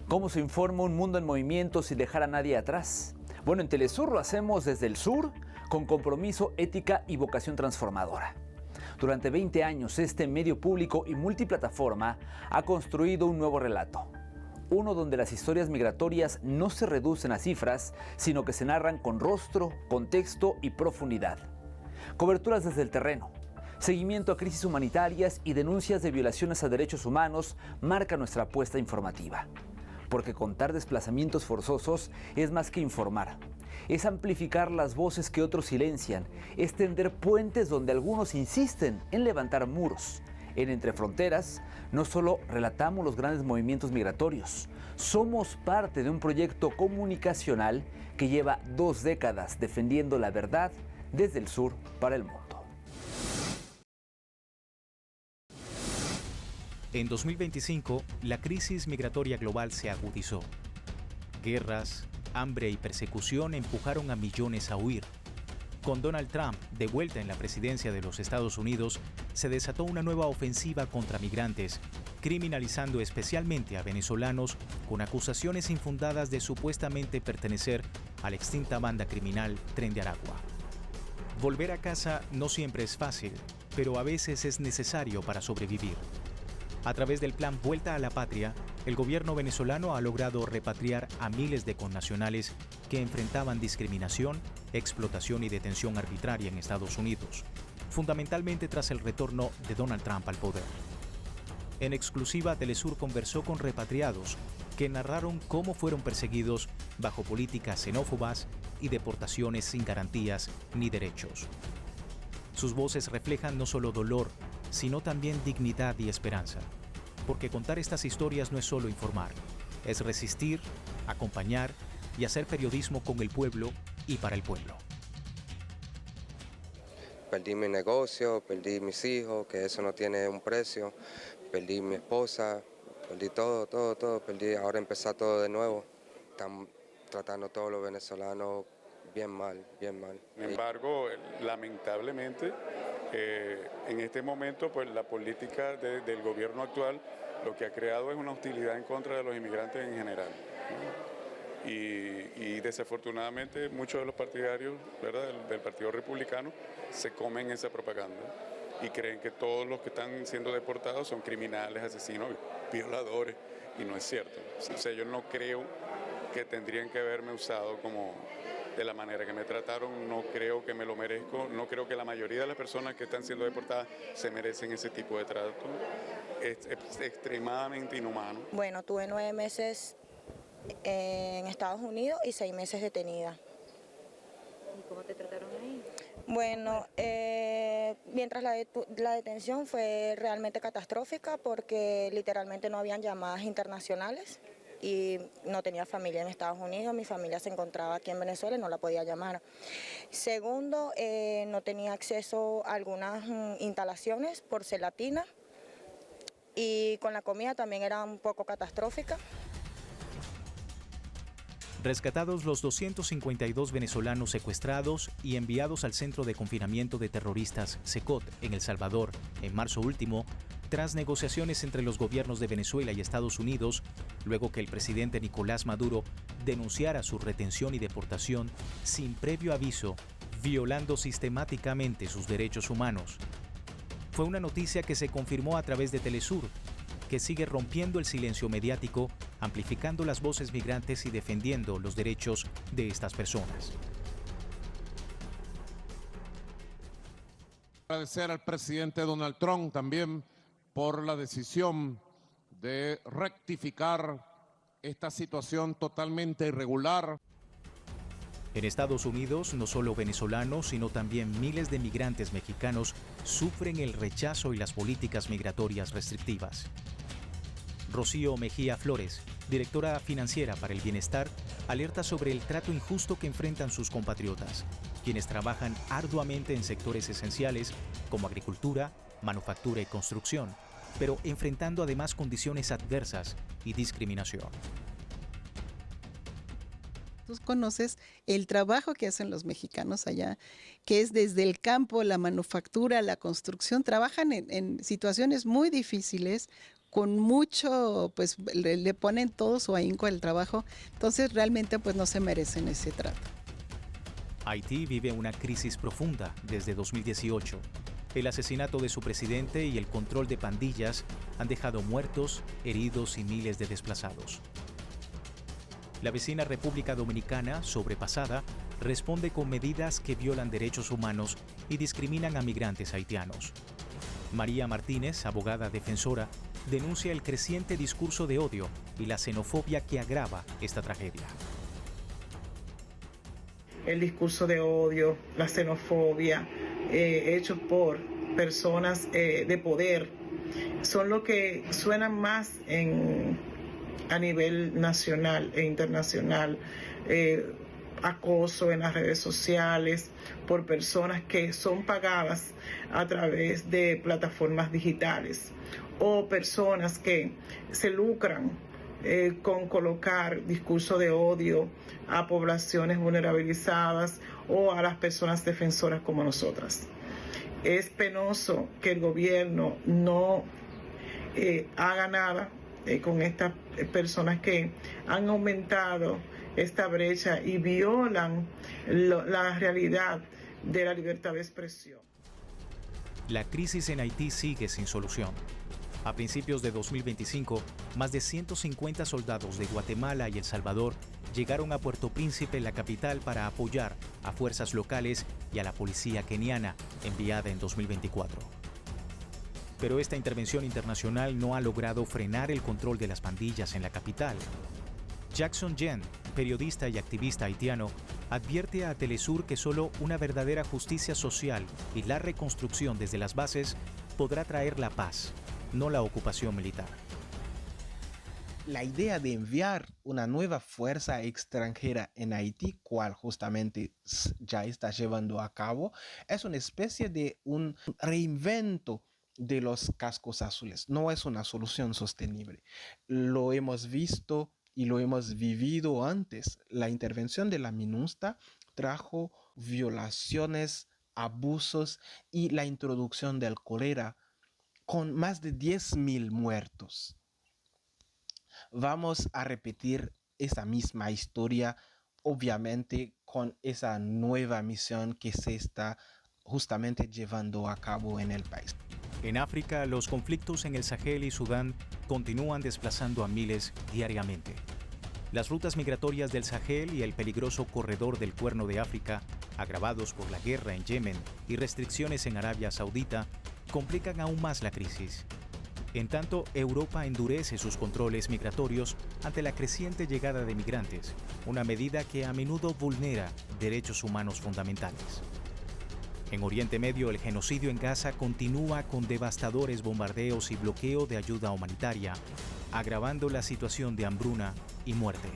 ¿Cómo se informa un mundo en movimiento sin dejar a nadie atrás? Bueno, en Telesur lo hacemos desde el sur, con compromiso, ética y vocación transformadora. Durante 20 años, este medio público y multiplataforma ha construido un nuevo relato. Uno donde las historias migratorias no se reducen a cifras, sino que se narran con rostro, contexto y profundidad. Coberturas desde el terreno, seguimiento a crisis humanitarias y denuncias de violaciones a derechos humanos marca nuestra apuesta informativa. Porque contar desplazamientos forzosos es más que informar. Es amplificar las voces que otros silencian, es tender puentes donde algunos insisten en levantar muros. En Entre Fronteras, no solo relatamos los grandes movimientos migratorios, somos parte de un proyecto comunicacional que lleva 2 décadas defendiendo la verdad desde el sur para el mundo. En 2025, la crisis migratoria global se agudizó. Guerras, hambre y persecución empujaron a millones a huir. Con Donald Trump de vuelta en la presidencia de los Estados Unidos, se desató una nueva ofensiva contra migrantes, criminalizando especialmente a venezolanos con acusaciones infundadas de supuestamente pertenecer a la extinta banda criminal Tren de Aragua. Volver a casa no siempre es fácil, pero a veces es necesario para sobrevivir. A través del plan Vuelta a la Patria, el gobierno venezolano ha logrado repatriar a miles de connacionales que enfrentaban discriminación, explotación y detención arbitraria en Estados Unidos, fundamentalmente tras el retorno de Donald Trump al poder. En exclusiva, Telesur conversó con repatriados que narraron cómo fueron perseguidos bajo políticas xenófobas y deportaciones sin garantías ni derechos. Sus voces reflejan no solo dolor, sino también dignidad y esperanza. Porque contar estas historias no es solo informar, es resistir, acompañar y hacer periodismo con el pueblo y para el pueblo. Perdí mi negocio, perdí mis hijos, que eso no tiene un precio, perdí mi esposa, perdí todo, perdí, ahora empezar todo de nuevo. Están tratando a todos los venezolanos bien mal. Sin embargo, lamentablemente, en este momento, pues la política del gobierno actual lo que ha creado es una hostilidad en contra de los inmigrantes en general, ¿no? Y desafortunadamente muchos de los partidarios, ¿verdad?, del Partido Republicano se comen esa propaganda y creen que todos los que están siendo deportados son criminales, asesinos, violadores, y no es cierto. O sea, yo no creo que tendrían que haberme usado como de la manera que me trataron, no creo que me lo merezco, no creo que la mayoría de las personas que están siendo deportadas se merecen ese tipo de trato. Es extremadamente inhumano. Bueno, tuve 9 meses en Estados Unidos y 6 meses detenida. ¿Y cómo te trataron ahí? Bueno, mientras la detención fue realmente catastrófica porque literalmente no habían llamadas internacionales y no tenía familia en Estados Unidos, mi familia se encontraba aquí en Venezuela y no la podía llamar. Segundo, no tenía acceso a algunas instalaciones por ser latina y con la comida también era un poco catastrófica. Rescatados los 252 venezolanos secuestrados y enviados al centro de confinamiento de terroristas CECOT en El Salvador en marzo último, tras negociaciones entre los gobiernos de Venezuela y Estados Unidos, luego que el presidente Nicolás Maduro denunciara su retención y deportación sin previo aviso, violando sistemáticamente sus derechos humanos. Fue una noticia que se confirmó a través de Telesur, que sigue rompiendo el silencio mediático, amplificando las voces migrantes y defendiendo los derechos de estas personas. Agradecer al presidente Donald Trump también por la decisión de rectificar esta situación totalmente irregular. En Estados Unidos, no solo venezolanos, sino también miles de migrantes mexicanos sufren el rechazo y las políticas migratorias restrictivas. Rocío Mejía Flores, directora financiera para el bienestar, alerta sobre el trato injusto que enfrentan sus compatriotas, quienes trabajan arduamente en sectores esenciales como agricultura, manufactura y construcción, pero enfrentando además condiciones adversas y discriminación. Tú conoces el trabajo que hacen los mexicanos allá, que es desde el campo, la manufactura, la construcción, trabajan en situaciones muy difíciles, con mucho, pues le ponen todo su ahínco al trabajo, entonces realmente pues no se merecen ese trato. Haití vive una crisis profunda desde 2018. El asesinato de su presidente y el control de pandillas han dejado muertos, heridos y miles de desplazados. La vecina República Dominicana, sobrepasada, responde con medidas que violan derechos humanos y discriminan a migrantes haitianos. María Martínez, abogada defensora, denuncia el creciente discurso de odio y la xenofobia que agrava esta tragedia. El discurso de odio, la xenofobia, hechos por personas de poder, son lo que suenan más a nivel nacional e internacional. Acoso en las redes sociales por personas que son pagadas a través de plataformas digitales o personas que se lucran con colocar discurso de odio a poblaciones vulnerabilizadas o a las personas defensoras como nosotras. Es penoso que el gobierno no haga nada con estas personas que han aumentado esta brecha y violan la realidad de la libertad de expresión. La crisis en Haití sigue sin solución. A principios de 2025, más de 150 soldados de Guatemala y El Salvador llegaron a Puerto Príncipe, la capital, para apoyar a fuerzas locales y a la policía keniana, enviada en 2024. Pero esta intervención internacional no ha logrado frenar el control de las pandillas en la capital. Jackson Jen, periodista y activista haitiano, advierte a Telesur que solo una verdadera justicia social y la reconstrucción desde las bases podrá traer la paz, no la ocupación militar. La idea de enviar una nueva fuerza extranjera en Haití, cual justamente ya está llevando a cabo, es una especie de un reinvento de los cascos azules. No es una solución sostenible. Lo hemos visto y lo hemos vivido antes. La intervención de la MINUSTAH trajo violaciones, abusos y la introducción del cólera con más de 10.000 muertos. Vamos a repetir esa misma historia, obviamente con esa nueva misión que se está justamente llevando a cabo en el país. En África, los conflictos en el Sahel y Sudán continúan desplazando a miles diariamente. Las rutas migratorias del Sahel y el peligroso corredor del Cuerno de África, agravados por la guerra en Yemen y restricciones en Arabia Saudita, complican aún más la crisis. En tanto, Europa endurece sus controles migratorios ante la creciente llegada de migrantes, una medida que a menudo vulnera derechos humanos fundamentales. En Oriente Medio, el genocidio en Gaza continúa con devastadores bombardeos y bloqueo de ayuda humanitaria, agravando la situación de hambruna y muerte.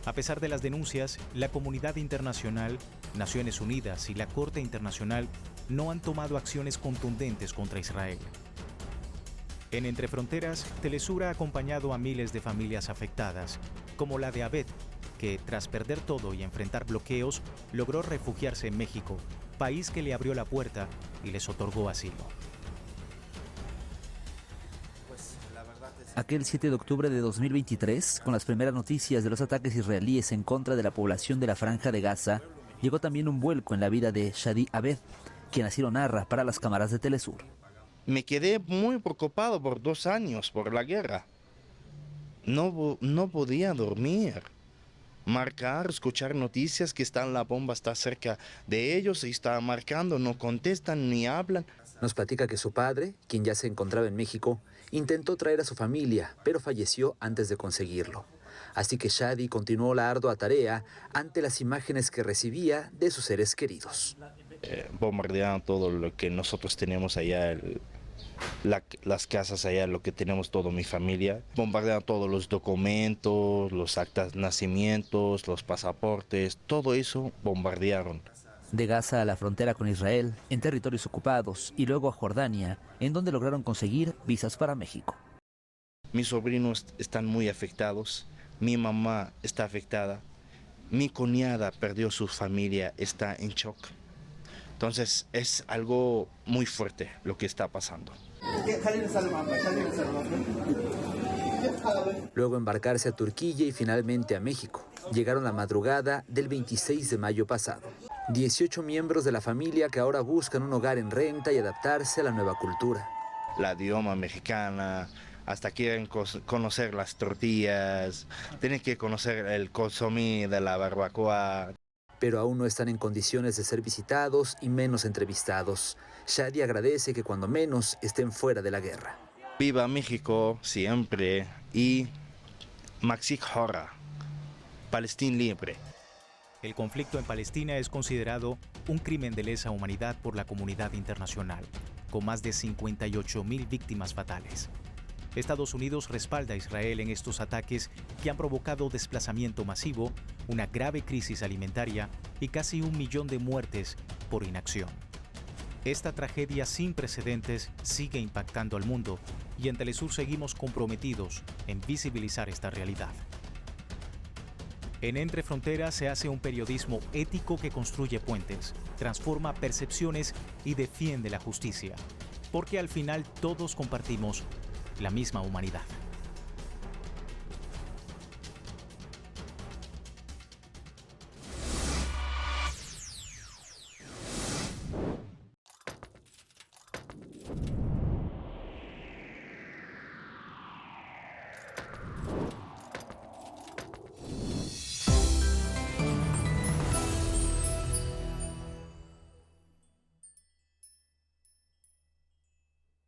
A pesar de las denuncias, la comunidad internacional, Naciones Unidas y la Corte Internacional no han tomado acciones contundentes contra Israel. En Entre Fronteras, Telesur ha acompañado a miles de familias afectadas, como la de Abed, que tras perder todo y enfrentar bloqueos, logró refugiarse en México, país que le abrió la puerta y les otorgó asilo. Aquel 7 de octubre de 2023, con las primeras noticias de los ataques israelíes en contra de la población de la Franja de Gaza, llegó también un vuelco en la vida de Shadi Abed, quien así lo narra para las cámaras de Telesur. Me quedé muy preocupado por 2 años por la guerra. No podía dormir. Marcar, escuchar noticias que la bomba está cerca de ellos y está marcando, no contestan ni hablan. Nos platica que su padre, quien ya se encontraba en México, intentó traer a su familia, pero falleció antes de conseguirlo. Así que Shadi continuó la ardua tarea ante las imágenes que recibía de sus seres queridos. Bombardearon todo lo que nosotros tenemos allá, las casas allá, lo que tenemos todo mi familia. Bombardearon todos los documentos, los actas de nacimientos, los pasaportes, todo eso bombardearon. De Gaza a la frontera con Israel, en territorios ocupados, y luego a Jordania, en donde lograron conseguir visas para México. Mis sobrinos están muy afectados, mi mamá está afectada, mi cuñada perdió su familia, está en shock. Entonces es algo muy fuerte lo que está pasando. Luego embarcarse a Turquía y finalmente a México. Llegaron la madrugada del 26 de mayo pasado. 18 miembros de la familia que ahora buscan un hogar en renta y adaptarse a la nueva cultura. La idioma mexicana, hasta quieren conocer las tortillas, tienen que conocer el consomé de la barbacoa. Pero aún no están en condiciones de ser visitados y menos entrevistados. Shadi agradece que cuando menos estén fuera de la guerra. Viva México siempre y Maxik Hora, Palestina libre. El conflicto en Palestina es considerado un crimen de lesa humanidad por la comunidad internacional, con más de 58.000 víctimas fatales. Estados Unidos respalda a Israel en estos ataques que han provocado desplazamiento masivo, una grave crisis alimentaria y casi 1 millón de muertes por inacción. Esta tragedia sin precedentes sigue impactando al mundo y en Telesur seguimos comprometidos en visibilizar esta realidad. En Entre Fronteras se hace un periodismo ético que construye puentes, transforma percepciones y defiende la justicia, porque al final todos compartimos la misma humanidad.